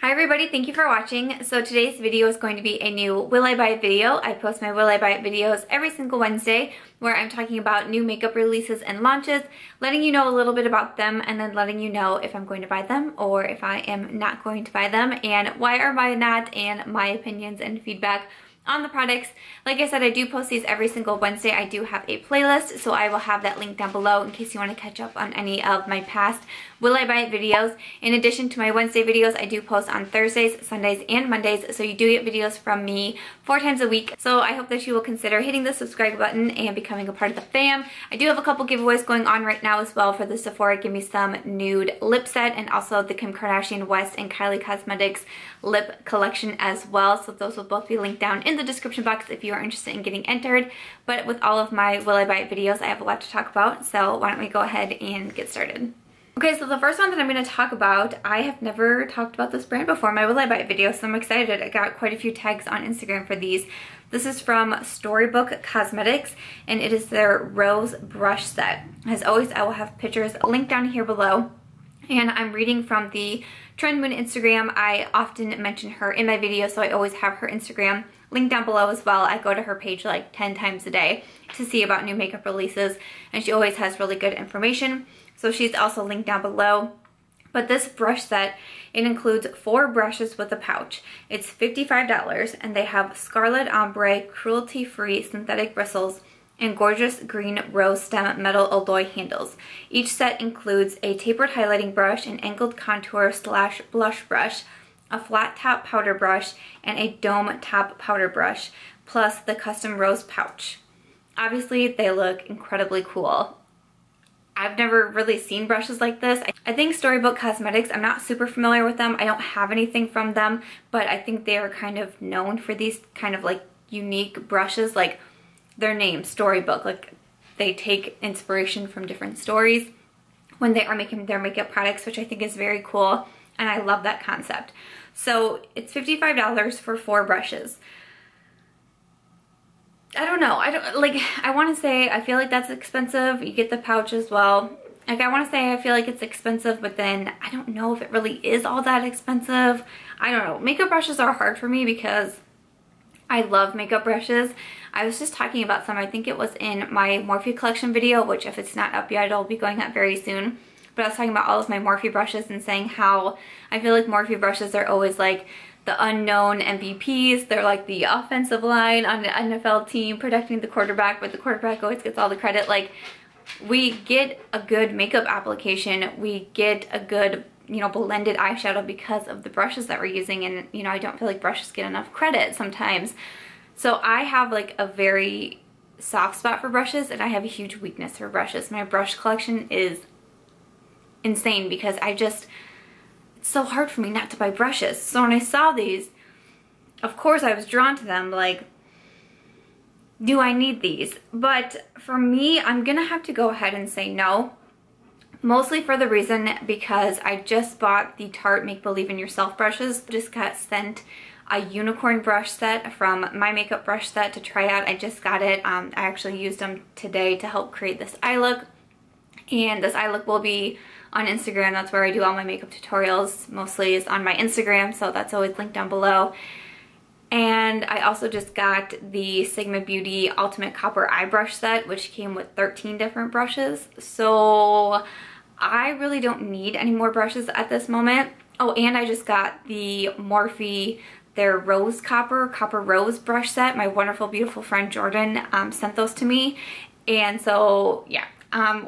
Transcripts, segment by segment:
Hi everybody, thank you for watching. So today's video is going to be a new Will I Buy It video. I post my Will I Buy It videos every single Wednesday where I'm talking about new makeup releases and launches, letting you know a little bit about them, and then letting you know if I'm going to buy them or if I am not going to buy them and why or why not, and my opinions and feedback on the products. Like I said, I do post these every single Wednesday. I do have a playlist, so I will have that link down below in case you want to catch up on any of my past Will I Buy It videos. In addition to my Wednesday videos, I do post on Thursdays, Sundays, and Mondays, so you do get videos from me 4 times a week. So I hope that you will consider hitting the subscribe button and becoming a part of the fam. I do have a couple giveaways going on right now as well for the Sephora Give Me Some Nude lip set, and also the Kim Kardashian West and KYLIE Cosmetics lip collection as well. So those will both be linked down in the description box if you are interested in getting entered. But with all of my Will I Buy It videos, I have a lot to talk about, so why don't we go ahead and get started. Okay, so the first one that I'm going to talk about, I have never talked about this brand before in my Will I Buy It video, so I'm excited. I got quite a few tags on Instagram for these. This is from Storybook Cosmetics, and it is their Rose Brush Set. As always, I will have pictures linked down here below. And I'm reading from the Trend Moon Instagram. I often mention her in my videos, so I always have her Instagram linked down below as well. I go to her page like 10 times a day to see about new makeup releases, and she always has really good information. So she's also linked down below. But this brush set, it includes 4 brushes with a pouch. It's $55, and they have Scarlet Ombre, cruelty-free synthetic bristles, and gorgeous green rose stem metal alloy handles. Each set includes a tapered highlighting brush, an angled contour / blush brush, a flat top powder brush, and a dome top powder brush, plus the custom rose pouch. Obviously, they look incredibly cool. I've never really seen brushes like this. I think Storybook Cosmetics, I'm not super familiar with them. I don't have anything from them, but I think they are kind of known for these kind of like unique brushes, like their name, Storybook. Like they take inspiration from different stories when they are making their makeup products, which I think is very cool, and I love that concept. So it's $55 for 4 brushes. I don't know. I want to say I feel like that's expensive. You get the pouch as well. Like I want to say I feel like it's expensive, but then I don't know if it really is all that expensive. I don't know. Makeup brushes are hard for me because I love makeup brushes. I was just talking about some, I think it was in my Morphe collection video, which if it's not up yet, it'll be going up very soon. But I was talking about all of my Morphe brushes and saying how I feel like Morphe brushes are always like the unknown MVPs. They're like the offensive line on the NFL team protecting the quarterback, but the quarterback always gets all the credit. Like, we get a good makeup application, we get a good, you know, blended eyeshadow because of the brushes that we're using, and you know, I don't feel like brushes get enough credit sometimes. So I have like a very soft spot for brushes, and I have a huge weakness for brushes. My brush collection is insane because it's so hard for me not to buy brushes. So when I saw these, of course I was drawn to them, like, do I need these? But for me, I'm gonna have to go ahead and say no. Mostly for the reason because I just bought the Tarte Make Believe in Yourself brushes. Just got sent a unicorn brush set from My Makeup Brush Set to try out. I just got it. I actually used them today to help create this eye look. And this eye look will be on Instagram. That's where I do all my makeup tutorials. Mostly is on my Instagram, so that's always linked down below. And I also just got the Sigma Beauty Ultimate Copper Eye Brush Set, which came with 13 different brushes. So I really don't need any more brushes at this moment. Oh, and I just got the Morphe, their Rose Copper Rose brush set. My wonderful, beautiful friend Jordan sent those to me. And so, yeah.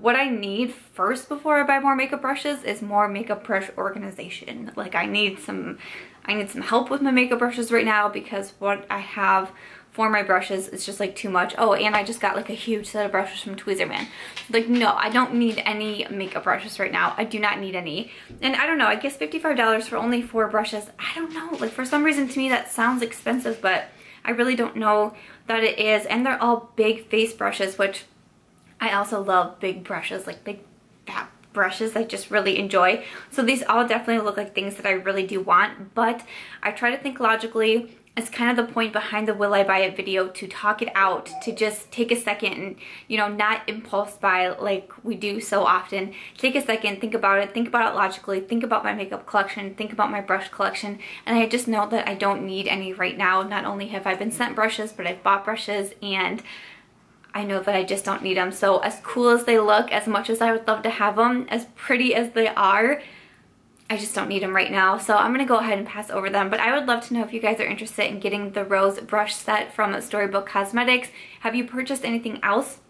What I need first before I buy more makeup brushes is more makeup brush organization. Like I need some help with my makeup brushes right now because what I have for my brushes is just like too much. Oh, and I just got like a huge set of brushes from Tweezerman. Like, no, I don't need any makeup brushes right now. I do not need any. And I don't know, I guess $55 for only 4 brushes. I don't know, like for some reason to me that sounds expensive, but I really don't know that it is. And they're all big face brushes, which I also love big brushes, like big fat brushes. I just really enjoy. So these all definitely look like things that I really do want, but I try to think logically, it's kind of the point behind the Will I Buy It video, to talk it out, to just take a second and, you know, not impulse buy like we do so often. Take a second, think about it logically, think about my makeup collection, think about my brush collection, and I just know that I don't need any right now. Not only have I been sent brushes, but I've bought brushes, and I know that I just don't need them. So as cool as they look, as much as I would love to have them, as pretty as they are, I just don't need them right now. So I'm going to go ahead and pass over them. But I would love to know if you guys are interested in getting the Rose brush set from Storybook Cosmetics. Have you purchased anything else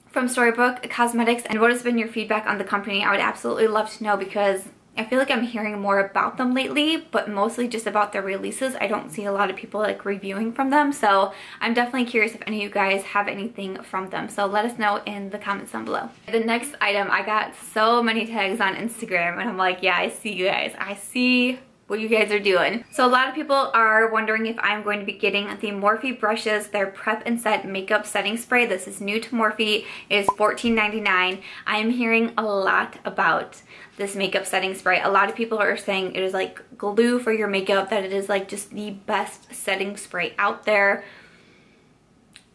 from Storybook Cosmetics? And what has been your feedback on the company? I would absolutely love to know, because I feel like I'm hearing more about them lately, but mostly just about their releases. I don't see a lot of people like reviewing from them. So I'm definitely curious if any of you guys have anything from them. So let us know in the comments down below. The next item, I got so many tags on Instagram, and I'm like, yeah, I see you guys. I see what you guys are doing. So a lot of people are wondering if I'm going to be getting the Morphe brushes, their Prep and Set makeup setting spray. This is new to Morphe. It is $14.99. I am hearing a lot about this makeup setting spray. A lot of people are saying it is like glue for your makeup, that it is like just the best setting spray out there.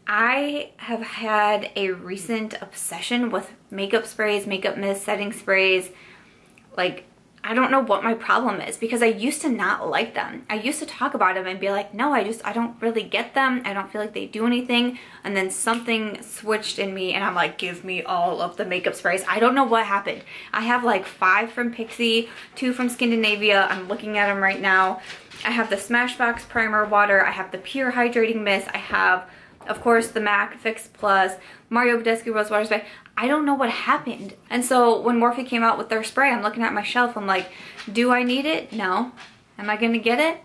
I have had a recent obsession with makeup sprays, makeup mist, setting sprays. Like, I don't know what my problem is, because I used to not like them. I used to talk about them and be like, no, I don't really get them. I don't feel like they do anything. And then something switched in me, and I'm like, give me all of the makeup sprays. I don't know what happened. I have like 5 from Pixi, 2 from Scandinavia. I'm looking at them right now. I have the Smashbox Primer Water. I have the Pure Hydrating Mist. I have, of course, the MAC Fix Plus, Mario Badescu Rose Water Spray. I don't know what happened. And so when Morphe came out with their spray, I'm looking at my shelf. I'm like, do I need it? No. Am I gonna get it?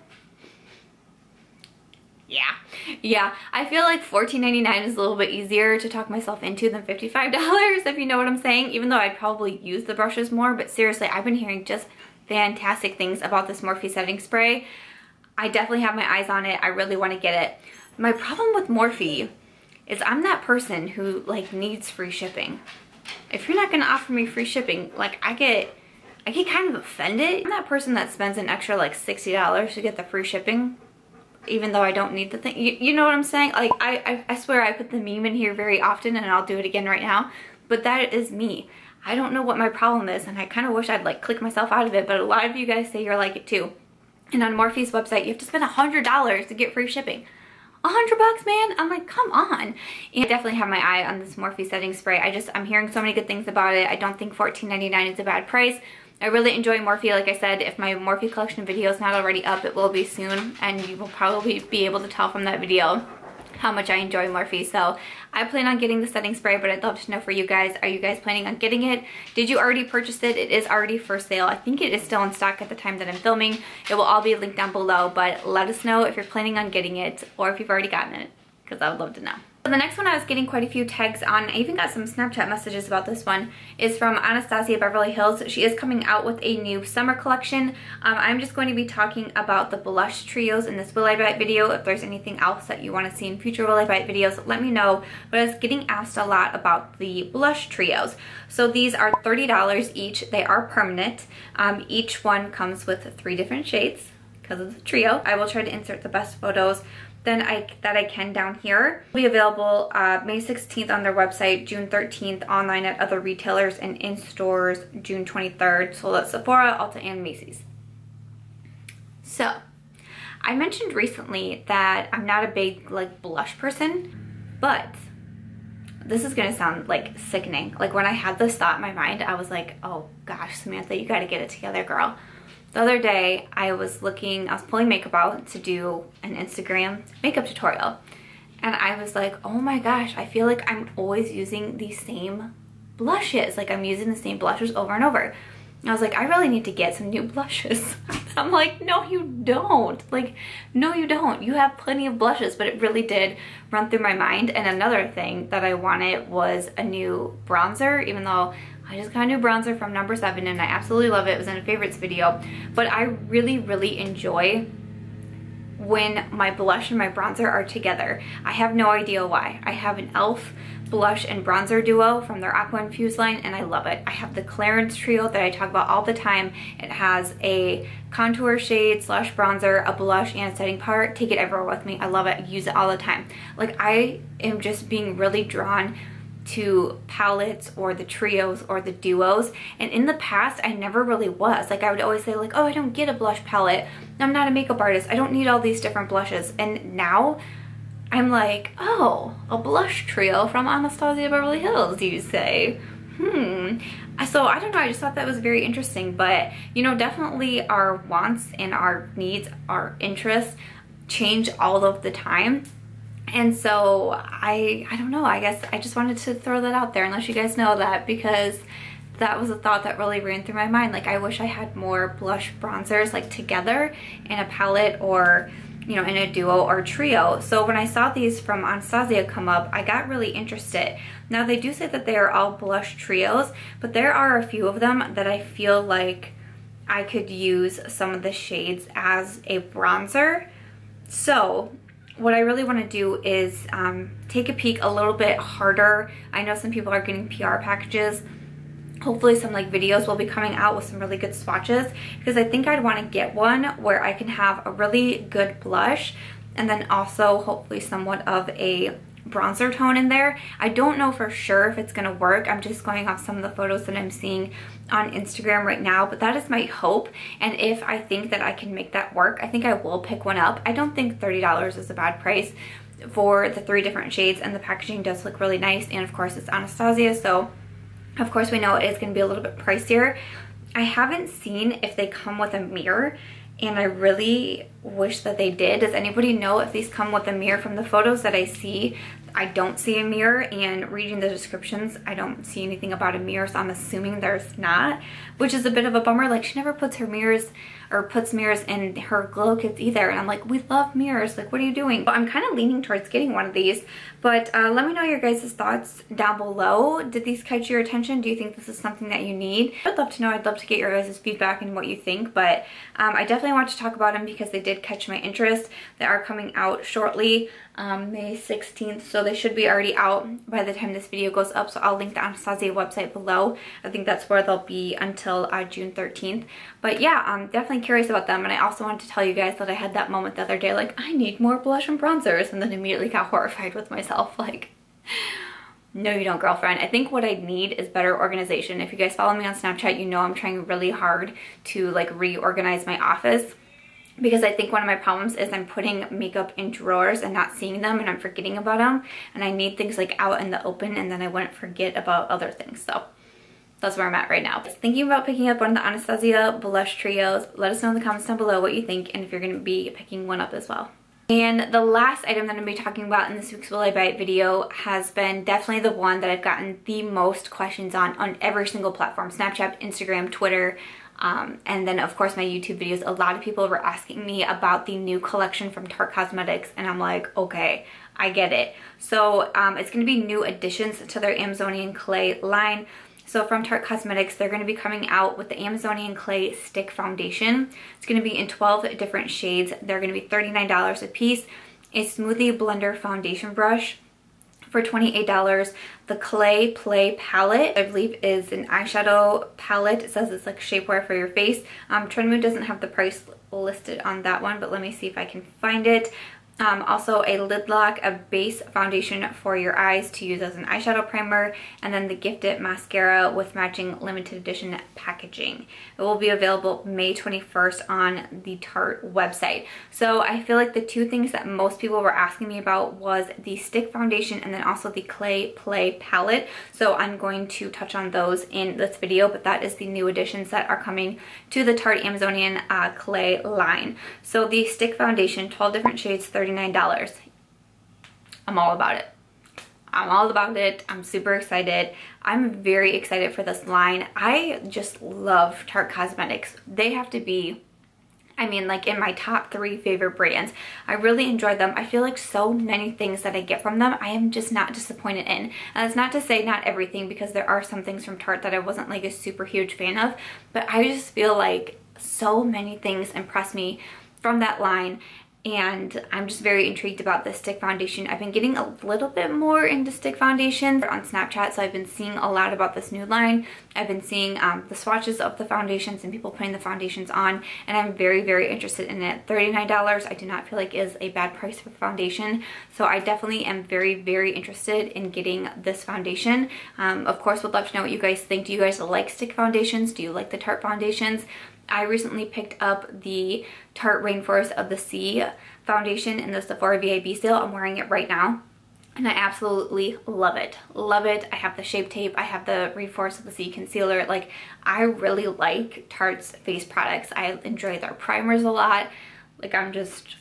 Yeah. I feel like $14.99 is a little bit easier to talk myself into than $55, if you know what I'm saying. Even though I'd probably use the brushes more. But seriously, I've been hearing just fantastic things about this Morphe setting spray. I definitely have my eyes on it. I really want to get it. My problem with Morphe is I'm that person who like needs free shipping. If you're not gonna offer me free shipping, like I get kind of offended. I'm that person that spends an extra like $60 to get the free shipping, even though I don't need the thing. You know what I'm saying? Like I swear I put the meme in here very often, and I'll do it again right now, but that is me. I don't know what my problem is, and I kind of wish I'd like click myself out of it, but a lot of you guys say you're like it too. And on Morphe's website, you have to spend $100 to get free shipping. $100, man. I'm like, come on. And I definitely have my eye on this Morphe setting spray. I'm hearing so many good things about it. I don't think $14.99 is a bad price. I really enjoy Morphe. Like I said, if my Morphe collection video is not already up, it will be soon, and you will probably be able to tell from that video how much I enjoy Morphe. So I plan on getting the setting spray, but I'd love to know for you guys, are you guys planning on getting it? Did you already purchase it? It is already for sale. I think it is still in stock at the time that I'm filming. It will all be linked down below, but let us know if you're planning on getting it or if you've already gotten it, because I would love to know. So the next one I was getting quite a few tags on, I even got some Snapchat messages about this one, is from Anastasia Beverly Hills. She is coming out with a new summer collection. I'm just going to be talking about the blush trios in this Will I Buy It video. If there's anything else that you want to see in future Will I Buy It videos, let me know. But I was getting asked a lot about the blush trios. So these are $30 each. They are permanent. Each one comes with 3 different shades because of the trio. I will try to insert the best photos that I can down here. It'll be available May 16th on their website, June 13th online at other retailers, and in stores June 23rd. So that's Sephora, Ulta, and Macy's. So I mentioned recently that I'm not a big like blush person, but this is gonna sound like sickening. Like when I had this thought in my mind, I was like, oh gosh, Samantha, you gotta get it together, girl. The other day, I was pulling makeup out to do an Instagram makeup tutorial. And I was like, oh my gosh, I feel like I'm always using the same blushes. Like I'm using the same blushes over and over. And I was like, I really need to get some new blushes. I'm like, no, you don't. Like, no, you don't. You have plenty of blushes, but it really did run through my mind. And another thing that I wanted was a new bronzer, even though I just got a new bronzer from No. 7 and I absolutely love it. It was in a favorites video. But I really, really enjoy when my blush and my bronzer are together. I have no idea why. I have an e.l.f. blush and bronzer duo from their Aqua Infused line, and I love it. I have the Clarins trio that I talk about all the time. It has a contour shade slash bronzer, a blush, and a setting powder. Take it everywhere with me. I love it. I use it all the time. Like, I am just being really drawn to palettes or the trios or the duos, and in the past I never really was. Like, I would always say like, oh, I don't get a blush palette, I'm not a makeup artist, I don't need all these different blushes. And now I'm like, oh, a blush trio from Anastasia Beverly Hills, you say? So I don't know, I just thought that was very interesting. But you know, definitely our wants and our needs, our interests change all of the time. And so I don't know, I guess I just wanted to throw that out there and let you guys know that, because that was a thought that really ran through my mind. Like, I wish I had more blush bronzers like together in a palette, or you know, in a duo or trio. So when I saw these from Anastasia come up, I got really interested. Now, they do say that they are all blush trios, but there are a few of them that I feel like I could use some of the shades as a bronzer. So what I really want to do is take a peek a little bit harder. I know some people are getting PR packages. Hopefully some like videos will be coming out with some really good swatches, because I think I'd want to get one where I can have a really good blush and then also hopefully somewhat of a bronzer tone in there. I don't know for sure if it's going to work. I'm just going off some of the photos that I'm seeing on Instagram right now, but that is my hope. And if I think that I can make that work, I think I will pick one up. I don't think $30 is a bad price for the 3 different shades, and the packaging does look really nice. And of course it's Anastasia, so of course we know it is going to be a little bit pricier. I haven't seen if they come with a mirror, and I really wish that they did. Does anybody know if these come with a mirror? From the photos that I see, I don't see a mirror, and reading the descriptions, I don't see anything about a mirror, so I'm assuming there's not, which is a bit of a bummer. Like, she never puts her mirrors or puts mirrors in her glow kits either, and I'm like, we love mirrors, like what are you doing? But I'm kind of leaning towards getting one of these. But let me know your guys' thoughts down below. Did these catch your attention? Do you think this is something that you need? I'd love to know. I'd love to get your guys' feedback and what you think. But I definitely want to talk about them because they did catch my interest. They are coming out shortly, May 16th, so they should be already out by the time this video goes up. So I'll link the Anastasia website below. I think that's where they'll be until June 13th. But yeah, I'm definitely curious about them. And I also wanted to tell you guys that I had that moment the other day, like, I need more blush and bronzers, and then immediately got horrified with myself. Like, no you don't, girlfriend. I think what I need is better organization. If you guys follow me on Snapchat, you know I'm trying really hard to like reorganize my office, because I think one of my problems is I'm putting makeup in drawers and not seeing them, and I'm forgetting about them, and I need things like out in the open, and then I wouldn't forget about other things. So that's where I'm at right now. Thinking about picking up one of the Anastasia blush trios. Let us know in the comments down below what you think, and if you're going to be picking one up as well. And the last item that I'm going to be talking about in this week's Will I Buy It video has been definitely the one that I've gotten the most questions on every single platform: Snapchat, Instagram, Twitter, and then of course my YouTube videos. A lot of people were asking me about the new collection from Tarte Cosmetics, and I'm like, okay, I get it. So it's going to be new additions to their Amazonian Clay line. So from Tarte Cosmetics, they're going to be coming out with the Amazonian Clay Stick Foundation. It's going to be in 12 different shades. They're going to be $39 a piece. A Smoothie Blender Foundation Brush for $28. The Clay Play Palette, I believe, is an eyeshadow palette. It says it's like shapewear for your face. Trendmood doesn't have the price listed on that one, but let me see if I can find it. Also a lid lock, a base foundation for your eyes to use as an eyeshadow primer, and then the Gift It mascara with matching limited edition packaging. It will be available May 21st on the Tarte website. So I feel like the two things that most people were asking me about was the stick foundation and then also the Clay Play palette. So I'm going to touch on those in this video, but that is the new additions that are coming to the Tarte Amazonian Clay line. So the stick foundation, 12 different shades, $39. I'm all about it. I'm all about it. I'm super excited. I'm very excited for this line. I just love Tarte Cosmetics. They have to be, I mean, like in my top 3 favorite brands. I really enjoy them. I feel like so many things that I get from them, I am just not disappointed in. And it's not to say not everything, because there are some things from Tarte that I wasn't like a super huge fan of, but I just feel like so many things impress me from that line. and I'm just very intrigued about this stick foundation. I've been getting a little bit more into stick foundations on Snapchat, so I've been seeing a lot about this nude line. I've been seeing the swatches of the foundations and people putting the foundations on, and I'm very, very interested in it. $39 I do not feel like is a bad price for foundation, so I definitely am very, very interested in getting this foundation. Of course, would love to know what you guys think. Do you guys like stick foundations? Do you like the Tarte foundations? I recently picked up the Tarte Rainforest of the Sea foundation in the Sephora VIB sale. I'm wearing it right now, and I absolutely love it. Love it. I have the Shape Tape. I have the Rainforest of the Sea concealer. Like, I really like Tarte's face products. I enjoy their primers a lot. Like, I'm just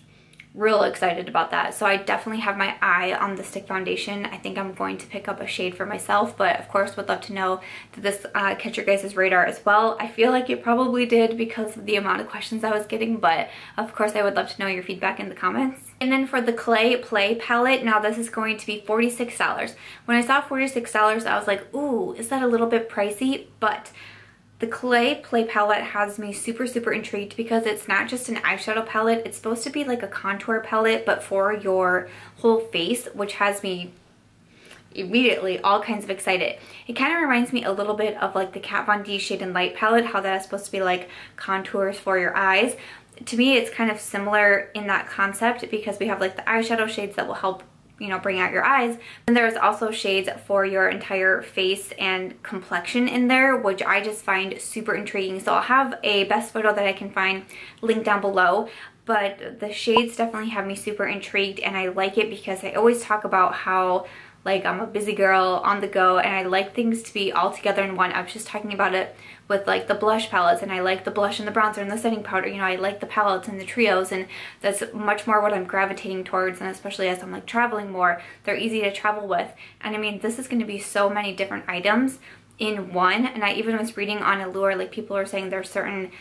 real excited about that. So I definitely have my eye on the stick foundation. I think I'm going to pick up a shade for myself, but of course would love to know, did this catch your guys' radar as well? I feel like it probably did because of the amount of questions I was getting, but of course I would love to know your feedback in the comments. And then for the Clay Play palette, now this is going to be $46. When I saw $46, I was like, ooh, is that a little bit pricey? But the Clay Play palette has me super, super intrigued because it's not just an eyeshadow palette. It's supposed to be like a contour palette, but for your whole face, which has me immediately all kinds of excited. It kind of reminds me a little bit of like the Kat Von D Shade and Light palette, how that is supposed to be like contours for your eyes. To me, it's kind of similar in that concept because we have like the eyeshadow shades that will help, you know, bring out your eyes. And there's also shades for your entire face and complexion in there, which I just find super intriguing. So I'll have a best photo that I can find linked down below. But the shades definitely have me super intrigued, and I like it because I always talk about how like I'm a busy girl on the go and I like things to be all together in one. I was just talking about it with like the blush palettes, and I like the blush and the bronzer and the setting powder. You know, I like the palettes and the trios, and that's much more what I'm gravitating towards, and especially as I'm like traveling more, they're easy to travel with. And I mean, this is going to be so many different items in one. And I even was reading on Allure, like people are saying there's certain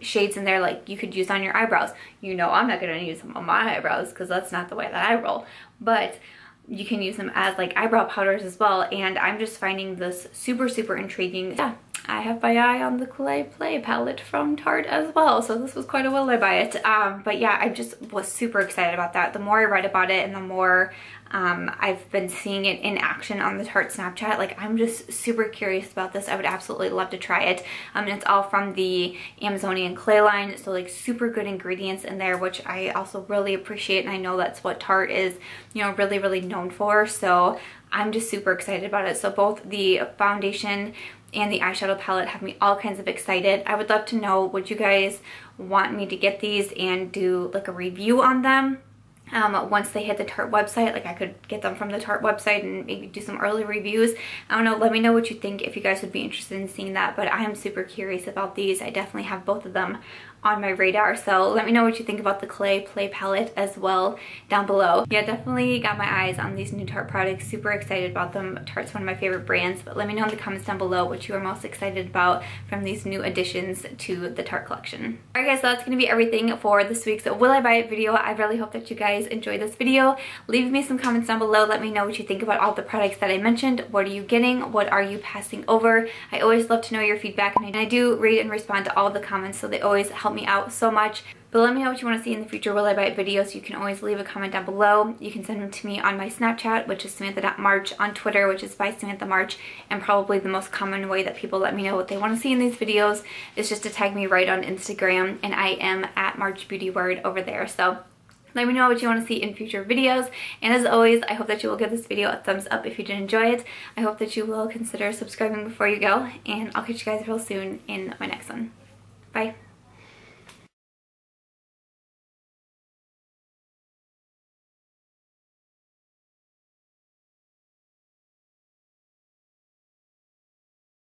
shades in there like you could use on your eyebrows. You know, I'm not going to use them on my eyebrows because that's not the way that I roll, but you can use them as like eyebrow powders as well. And I'm just finding this super, super intriguing. Yeah, I have my eye on the Clay Play palette from Tarte as well, so this was quite a while I buy it. But yeah, I just was super excited about that. The more I read about it and the more I've been seeing it in action on the Tarte Snapchat, like I'm just super curious about this. I would absolutely love to try it. And it's all from the Amazonian clay line, so like super good ingredients in there, which I also really appreciate, and I know that's what Tarte is, you know, really, really known for. So I'm just super excited about it. So both the foundation and the eyeshadow palette have me all kinds of excited. I would love to know, would you guys want me to get these and do like a review on them once they hit the Tarte website? Like I could get them from the Tarte website and maybe do some early reviews. I don't know, let me know what you think if you guys would be interested in seeing that, but I am super curious about these. I definitely have both of them on my radar, so let me know what you think about the Clay Play palette as well down below. Yeah, definitely got my eyes on these new Tarte products. Super excited about them. Tarte's one of my favorite brands, but let me know in the comments down below what you are most excited about from these new additions to the Tarte collection. Alright guys, so that's going to be everything for this week's Will I Buy It video. I really hope that you guys enjoyed this video. Leave me some comments down below. Let me know what you think about all the products that I mentioned. What are you getting? What are you passing over? I always love to know your feedback, and I do read and respond to all of the comments, so they always help me out so much. But let me know what you want to see in the future Will I Buy It videos. You can always leave a comment down below. You can send them to me on my Snapchat, which is Samantha.March, on Twitter, which is by Samantha March, and probably the most common way that people let me know what they want to see in these videos is just to tag me right on Instagram, and I am at March Beauty Word over there. So let me know what you want to see in future videos, and as always, I hope that you will give this video a thumbs up if you did enjoy it. I hope that you will consider subscribing before you go, and I'll catch you guys real soon in my next one. Bye.